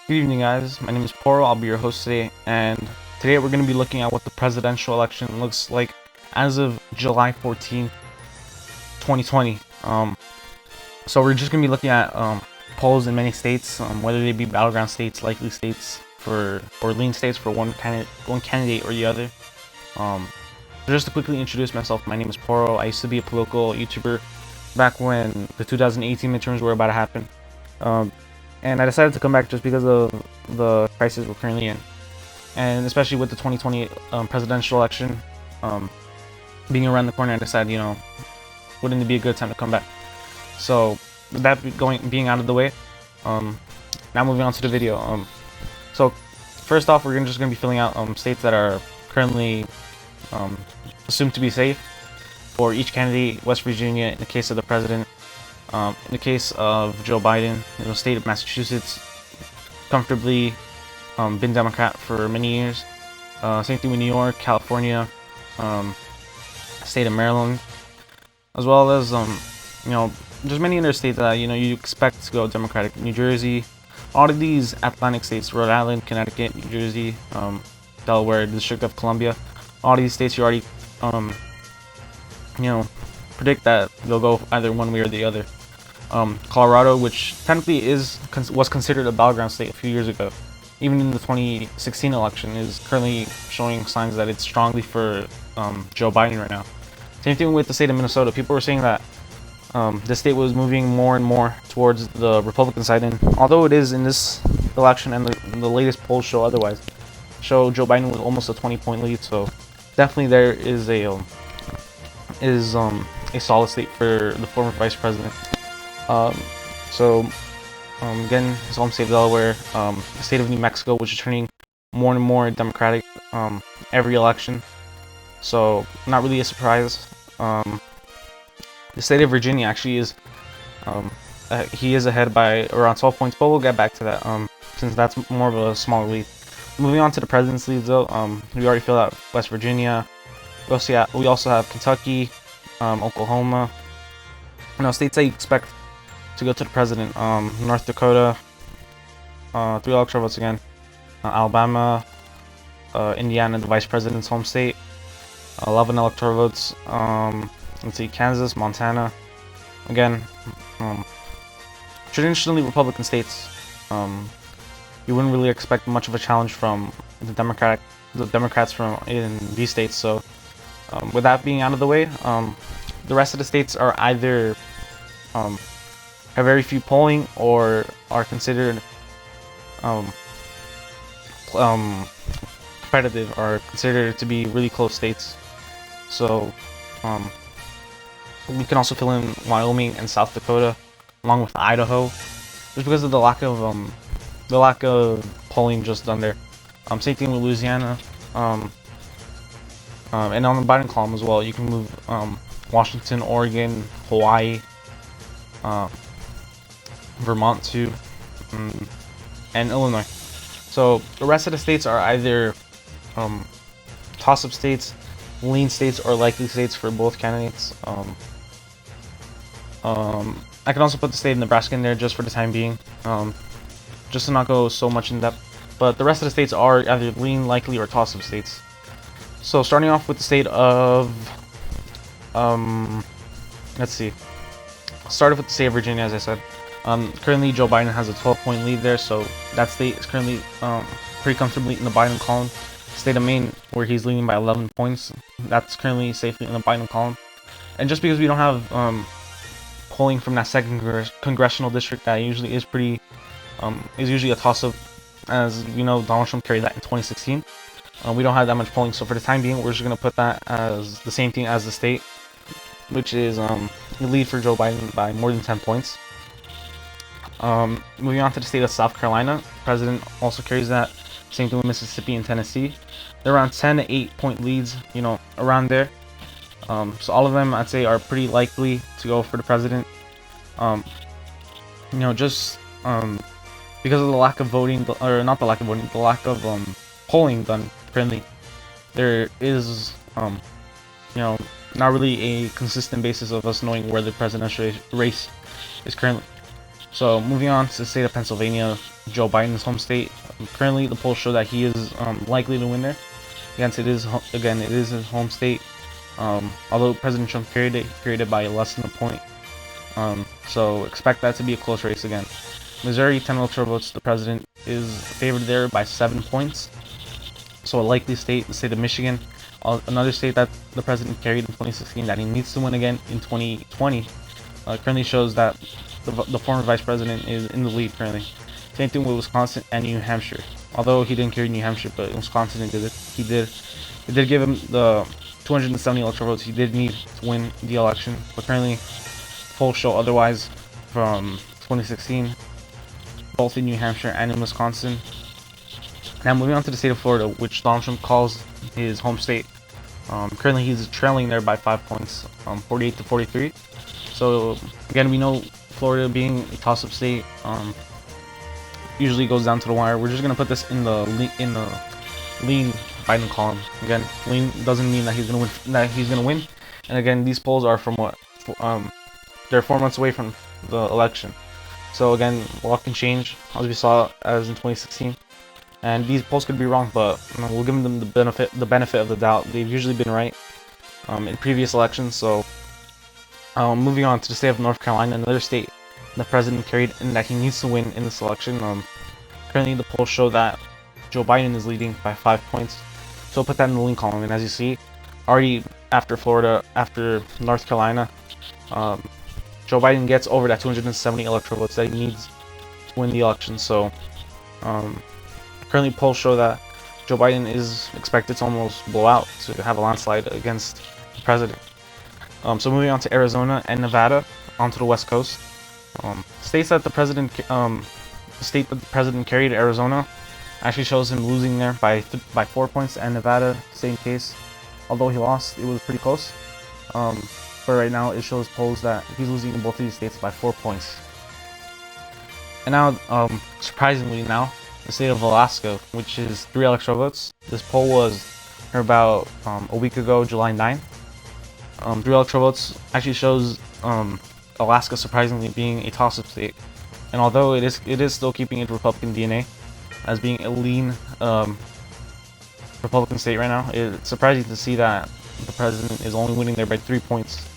Good evening, guys. My name is Poro. I'll be your host today, and today we're going to be looking at what the presidential election looks like as of July 14th, 2020. So we're just going to be looking at polls in many states, whether they be battleground states, likely states, or lean states for one candidate or the other. So just to quickly introduce myself, my name is Poro. I used to be a political YouTuber back when the 2018 midterms were about to happen. And I decided to come back just because of the crisis we're currently in, and especially with the 2020 presidential election being around the corner. I decided, wouldn't it be a good time to come back? So with that being out of the way, now moving on to the video. So first off, we're just going to be filling out states that are currently assumed to be safe for each candidate. West Virginia, in the case of the president. In the case of Joe Biden, state of Massachusetts, comfortably been Democrat for many years. Same thing with New York, California, state of Maryland, as well as just many other states that you expect to go Democratic. New Jersey, all of these Atlantic states, Rhode Island, Connecticut, New Jersey, Delaware, District of Columbia, all these states you already predict that they'll go either one way or the other. Colorado, which technically was considered a battleground state a few years ago, even in the 2016 election, is currently showing signs that it's strongly for Joe Biden right now. Same thing with the state of Minnesota. People were saying that the state was moving more and more towards the Republican side, and although it is in this election, and the latest polls show otherwise, show Joe Biden with almost a 20-point lead. So definitely there is a solid state for the former vice president. Again, his home state of Delaware, the state of New Mexico, which is turning more and more Democratic every election. So not really a surprise. The state of Virginia actually is he is ahead by around 12 points, but we'll get back to that since that's more of a smaller lead. Moving on to the president's leads, though, we already filled out West Virginia. We also have Kentucky, Oklahoma. States that you expect to go to the president: North Dakota, 3 electoral votes again. Alabama, Indiana, the vice president's home state, 11 electoral votes. Let's see, Kansas, Montana, again, traditionally Republican states. You wouldn't really expect much of a challenge from the Democrats from in these states. So, with that being out of the way, the rest of the states are either have very few polling or are considered competitive, or considered to be really close states. So we can also fill in Wyoming and South Dakota, along with Idaho, just because of the lack of polling just done there. Same thing with Louisiana, and on the Biden column as well, you can move Washington, Oregon, Hawaii, Vermont too, and Illinois. So the rest of the states are either toss-up states, lean states, or likely states for both candidates. I can also put the state of Nebraska in there just for the time being, just to not go so much in depth. But the rest of the states are either lean, likely, or toss-up states. So starting off with the state of, let's see. Started with the state of Virginia, as I said. Currently, Joe Biden has a 12-point lead there, so that state is currently pretty comfortably in the Biden column. State of Maine, where he's leading by 11 points, that's currently safely in the Biden column. And just because we don't have polling from that second congressional district, that usually is usually a toss-up, as we know Donald Trump carried that in 2016. We don't have that much polling, so for the time being, we're just going to put that as the same thing as the state, which is the lead for Joe Biden by more than 10 points. Moving on to the state of South Carolina, the president also carries that. Same thing with Mississippi and Tennessee. They're around 10 to 8-point leads, around there. So all of them, I'd say, are pretty likely to go for the president. Just because of the lack of voting, or not the lack of voting, the lack of polling done currently, there is not really a consistent basis of us knowing where the presidential race is currently. So moving on to the state of Pennsylvania, Joe Biden's home state. Currently, the polls show that he is likely to win there. It is his home state. Although President Trump carried it by less than a point. So expect that to be a close race again. Missouri, 10 electoral votes. The president is favored there by 7 points. So a likely state, the state of Michigan, another state that the president carried in 2016 that he needs to win again in 2020. Currently shows that the former vice president is in the lead currently. Same thing with Wisconsin and New Hampshire. Although he didn't carry New Hampshire, but Wisconsin did it. He did give him the 270 electoral votes he did need to win the election. But currently, polls show otherwise from 2016, both in New Hampshire and in Wisconsin. Now moving on to the state of Florida, which Donald Trump calls his home state. Currently, he's trailing there by 5 points, 48 to 43. So again, we know Florida being a toss-up state usually goes down to the wire. We're just gonna put this in the lean Biden column. Again, lean doesn't mean that he's gonna win. And again, these polls are from what they're 4 months away from the election. So again, a lot can change as we saw as in 2016. And these polls could be wrong, but we'll give them the benefit of the doubt. They've usually been right in previous elections. So moving on to the state of North Carolina, another state the president carried and that he needs to win in this election. Currently, the polls show that Joe Biden is leading by 5 points. So I'll put that in the lean column. And as you see, already after Florida, after North Carolina, Joe Biden gets over that 270 electoral votes that he needs to win the election. So currently, polls show that Joe Biden is expected to almost blow out, to have a landslide against the president. So moving on to Arizona and Nevada, onto the West Coast. States that the state that the president carried, Arizona, actually shows him losing there by 4 points, and Nevada, same case. Although he lost, it was pretty close. But right now, it shows polls that he's losing in both of these states by 4 points. And now, surprisingly now, the state of Alaska, which is 3 electoral votes. This poll was about a week ago, July 9th. 3 electoral votes actually shows Alaska surprisingly being a toss-up state. And although it is still keeping its Republican DNA as being a lean Republican state right now, it's surprising to see that the president is only winning there by 3 points.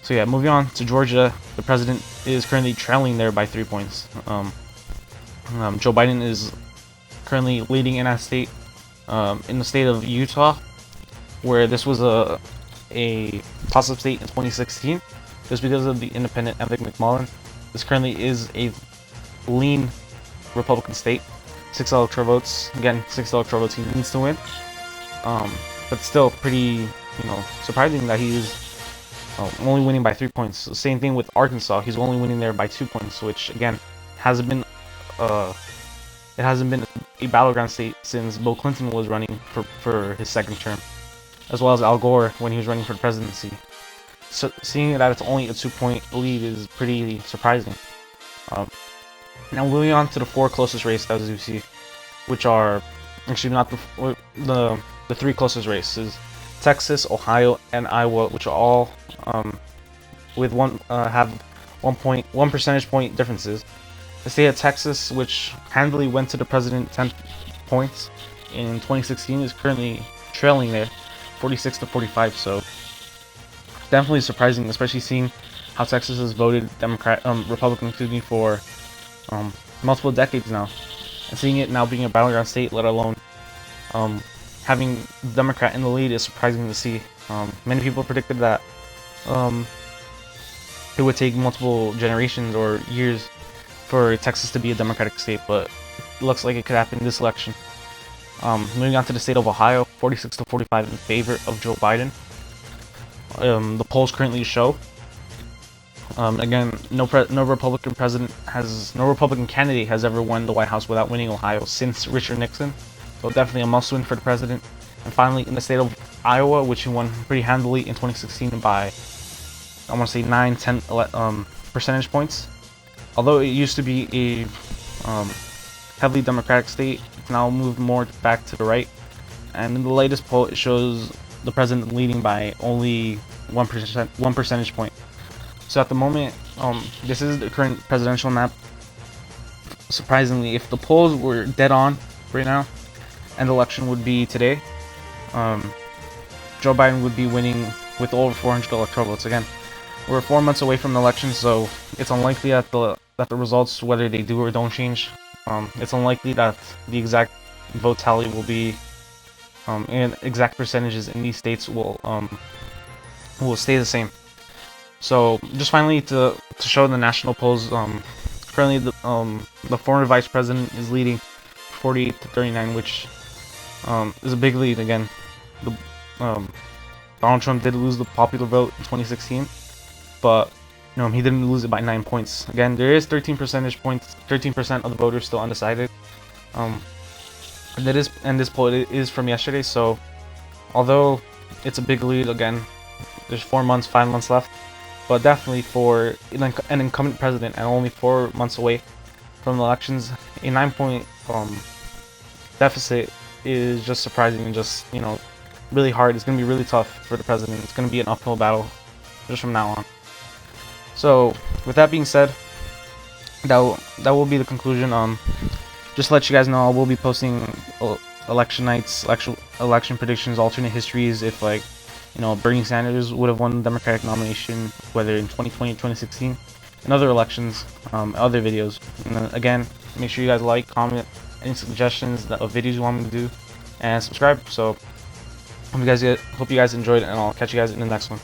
So yeah, moving on to Georgia, the president is currently trailing there by 3 points. Joe Biden is currently leading in that state. In the state of Utah, where this was a toss-up state in 2016, just because of the independent Evan McMullin, this currently is a lean Republican state. 6 electoral votes. Again, 6 electoral votes he needs to win. But still pretty, surprising that he's only winning by 3 points. So same thing with Arkansas. He's only winning there by 2 points, which again hasn't been a battleground state since Bill Clinton was running for his second term, as well as Al Gore when he was running for the presidency. So seeing that it's only a 2-point lead is pretty surprising. Now moving on to the 4 closest races, as you see, which are actually not the 3 closest races: Texas, Ohio, and Iowa, which are all with have 1 percentage point differences. The state of Texas, which handily went to the president 10 points in 2016, is currently trailing there, 46 to 45. So definitely surprising, especially seeing how Texas has voted Republican, for multiple decades now, and seeing it now being a battleground state, let alone having the Democrat in the lead, is surprising to see. Many people predicted that it would take multiple generations or years for Texas to be a Democratic state, but it looks like it could happen this election. Moving on to the state of Ohio, 46 to 45 in favor of Joe Biden. The polls currently show, again, no Republican candidate has ever won the White House without winning Ohio since Richard Nixon. So definitely a must-win for the president. And finally, in the state of Iowa, which he won pretty handily in 2016 by, I want to say 9-10 percentage points. Although it used to be a heavily Democratic state, it's now moved more back to the right. And in the latest poll, it shows the president leading by only 1 percentage point. So at the moment, This is the current presidential map. Surprisingly, if the polls were dead on right now, and the election would be today, Joe Biden would be winning with over 400 electoral votes. Again, we're 4 months away from the election, so it's unlikely that the results, whether they do or don't change, it's unlikely that the exact vote tally will be, and exact percentages in these states will stay the same. So just finally to show the national polls, currently the former vice president is leading 48 to 39, which is a big lead. Again, Donald Trump did lose the popular vote in 2016, but he didn't lose it by 9 points. Again, there is 13 percentage points, 13% of the voters still undecided. This poll is from yesterday, so although it's a big lead, again, there's 5 months left, but definitely for an incumbent president and only 4 months away from the elections, a 9-point deficit is just surprising and just really hard. It's gonna be really tough for the president. It's gonna be an uphill battle just from now on. So with that being said, that will be the conclusion. Just to let you guys know, I will be posting election nights, election predictions, alternate histories. If Bernie Sanders would have won the Democratic nomination, whether in 2020 or 2016, and other elections, other videos. And then, again, make sure you guys like, comment, any suggestions of videos you want me to do, and subscribe. So hope you guys enjoyed, and I'll catch you guys in the next one.